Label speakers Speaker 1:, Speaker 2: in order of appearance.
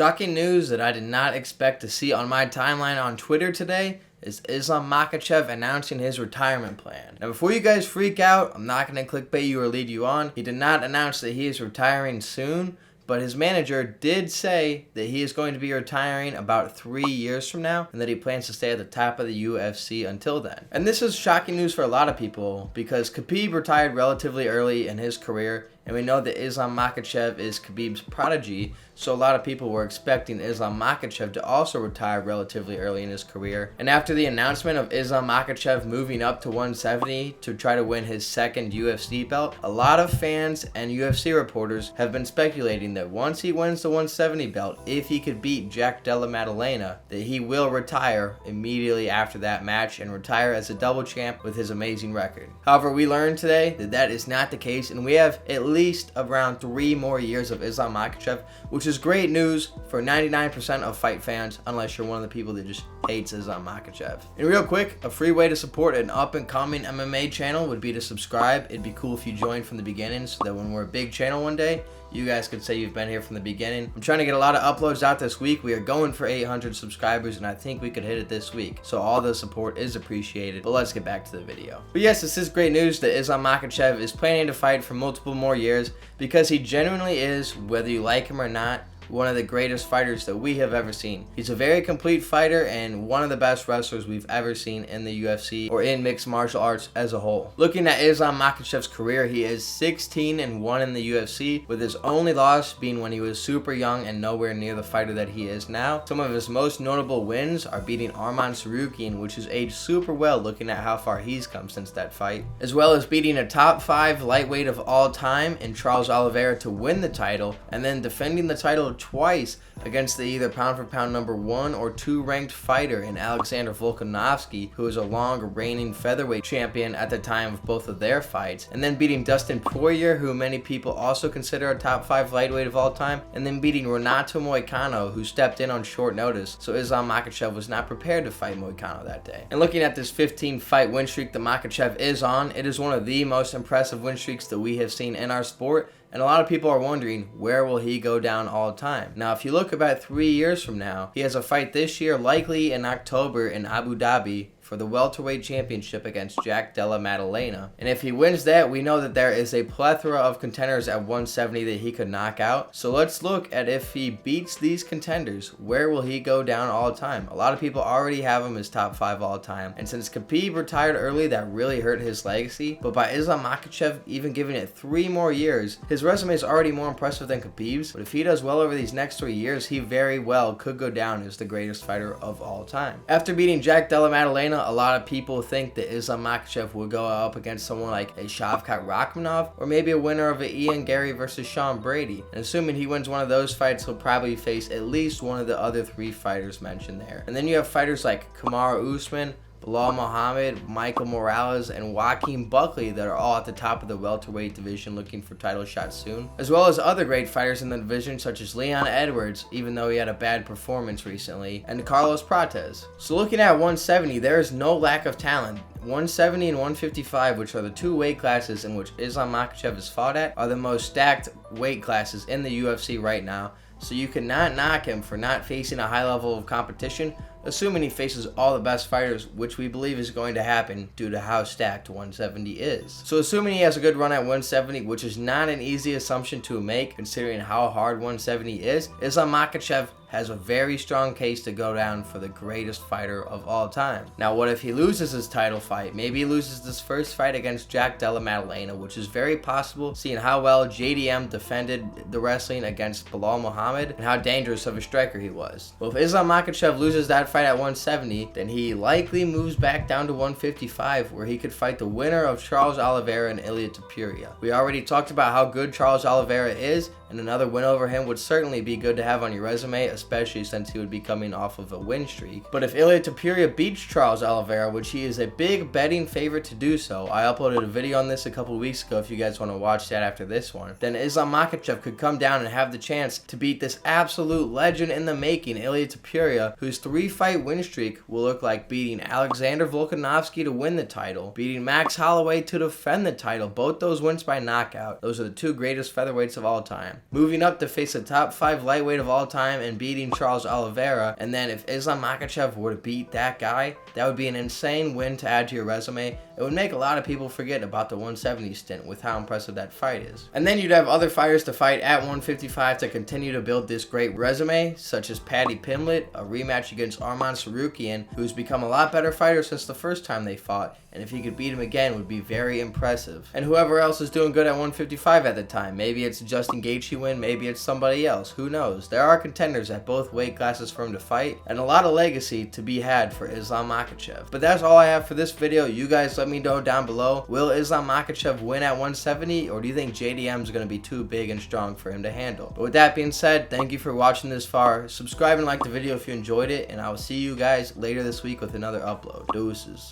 Speaker 1: Shocking news that I did not expect to see on my timeline on Twitter today is Islam Makhachev announcing his retirement plan. Now before you guys freak out, I'm not going to clickbait you or lead you on. He did not announce that he is retiring soon, but his manager did say that he is going to be retiring about 3 years from now and that he plans to stay at the top of the UFC until then. And this is shocking news for a lot of people because Khabib retired relatively early in his career, and we know that Islam Makhachev is Khabib's prodigy, so a lot of people were expecting Islam Makhachev to also retire relatively early in his career. And after the announcement of Islam Makhachev moving up to 170 to try to win his second UFC belt, a lot of fans and UFC reporters have been speculating that once he wins the 170 belt, if he could beat Jack Della Maddalena, that he will retire immediately after that match and retire as a double champ with his amazing record. However, we learned today that that is not the case, and we have at least around 3 more years of Islam Makhachev, which is great news for 99% of fight fans, unless you're one of the people that just hates Islam Makhachev. And real quick, a free way to support an up-and-coming MMA channel would be to subscribe. It'd be cool if you joined from the beginning so that when we're a big channel one day, you guys could say you've been here from the beginning. I'm trying to get a lot of uploads out this week. We are going for 800 subscribers, and I think we could hit it this week. So all the support is appreciated, but let's get back to the video. But yes, this is great news that Islam Makhachev is planning to fight for multiple more years because he genuinely is, whether you like him or not, one of the greatest fighters that we have ever seen. He's a very complete fighter and one of the best wrestlers we've ever seen in the UFC or in mixed martial arts as a whole. Looking at Islam Makhachev's career, he is 16-1 in the UFC, with his only loss being when he was super young and nowhere near the fighter that he is now. Some of his most notable wins are beating Arman Tsarukyan, which has aged super well looking at how far he's come since that fight, as well as beating a top 5 lightweight of all time in Charles Oliveira to win the title, and then defending the title twice against the either pound for pound number 1 or 2 ranked fighter in Alexander Volkanovski, who is a long reigning featherweight champion at the time of both of their fights, and then beating Dustin Poirier, who many people also consider a top 5 lightweight of all time, and then beating Renato Moicano, who stepped in on short notice, so Islam Makhachev was not prepared to fight Moicano that day. And looking at this 15 fight win streak that Makhachev is on, it is one of the most impressive win streaks that we have seen in our sport. And a lot of people are wondering, where will he go down all time? Now, if you look about 3 years from now, he has a fight this year, likely in October in Abu Dhabi, for the welterweight championship against Jack Della Maddalena. And if he wins that, we know that there is a plethora of contenders at 170 that he could knock out. So let's look at if he beats these contenders, where will he go down all time? A lot of people already have him as top 5 all time. And since Khabib retired early, that really hurt his legacy. But by Islam Makhachev even giving it 3 more years, his resume is already more impressive than Khabib's. But if he does well over these next 3 years, he very well could go down as the greatest fighter of all time. After beating Jack Della Maddalena, a lot of people think that Islam Makhachev will go up against someone like a Shavkat Rakhmonov or maybe a winner of an Ian Gary versus Sean Brady. And assuming he wins one of those fights, he'll probably face at least one of the other 3 fighters mentioned there. And then you have fighters like Kamaru Usman, Bilal Muhammad, Michael Morales, and Joaquin Buckley that are all at the top of the welterweight division looking for title shots soon, as well as other great fighters in the division such as Leon Edwards, even though he had a bad performance recently, and Carlos Prates. So looking at 170, there is no lack of talent. 170 and 155, which are the 2 weight classes in which Islam Makhachev is fought at, are the most stacked weight classes in the UFC right now, so you cannot knock him for not facing a high level of competition, assuming he faces all the best fighters, which we believe is going to happen due to how stacked 170 is. So assuming he has a good run at 170, which is not an easy assumption to make considering how hard 170 is, Islam Makhachev has a very strong case to go down for the greatest fighter of all time. Now, what if he loses his title fight? Maybe he loses this first fight against Jack Della Maddalena, which is very possible, seeing how well JDM defended the wrestling against Bilal Muhammad and how dangerous of a striker he was. Well, if Islam Makhachev loses that fight at 170, then he likely moves back down to 155, where he could fight the winner of Charles Oliveira and Ilia Topuria. We already talked about how good Charles Oliveira is, and another win over him would certainly be good to have on your resume, especially since he would be coming off of a win streak. But if Ilia Topuria beats Charles Oliveira, which he is a big betting favorite to do so, I uploaded a video on this a couple weeks ago if you guys want to watch that after this one, then Islam Makhachev could come down and have the chance to beat this absolute legend in the making, Ilia Topuria, whose 3-fight win streak will look like beating Alexander Volkanovski to win the title, beating Max Holloway to defend the title, both those wins by knockout. Those are the 2 greatest featherweights of all time. moving up to face the top 5 lightweight of all time and beating Charles Oliveira. And then if Islam Makhachev were to beat that guy, that would be an insane win to add to your resume. It would make a lot of people forget about the 170 stint with how impressive that fight is. And then you'd have other fighters to fight at 155 to continue to build this great resume, such as Paddy Pimblett, a rematch against Arman Tsarukyan, who's become a lot better fighter since the first time they fought, and if he could beat him again would be very impressive. And whoever else is doing good at 155 at the time, maybe it's a Justin Gaethje win, maybe it's somebody else, who knows. There are contenders at both weight classes for him to fight, and a lot of legacy to be had for Islam Makhachev. But that's all I have for this video. You guys let me know down below, will Islam Makhachev win at 170, or do you think JDM is going to be too big and strong for him to handle? But with that being said, thank you for watching this far. Subscribe and like the video if you enjoyed it, and I will see you guys later this week with another upload. Deuces.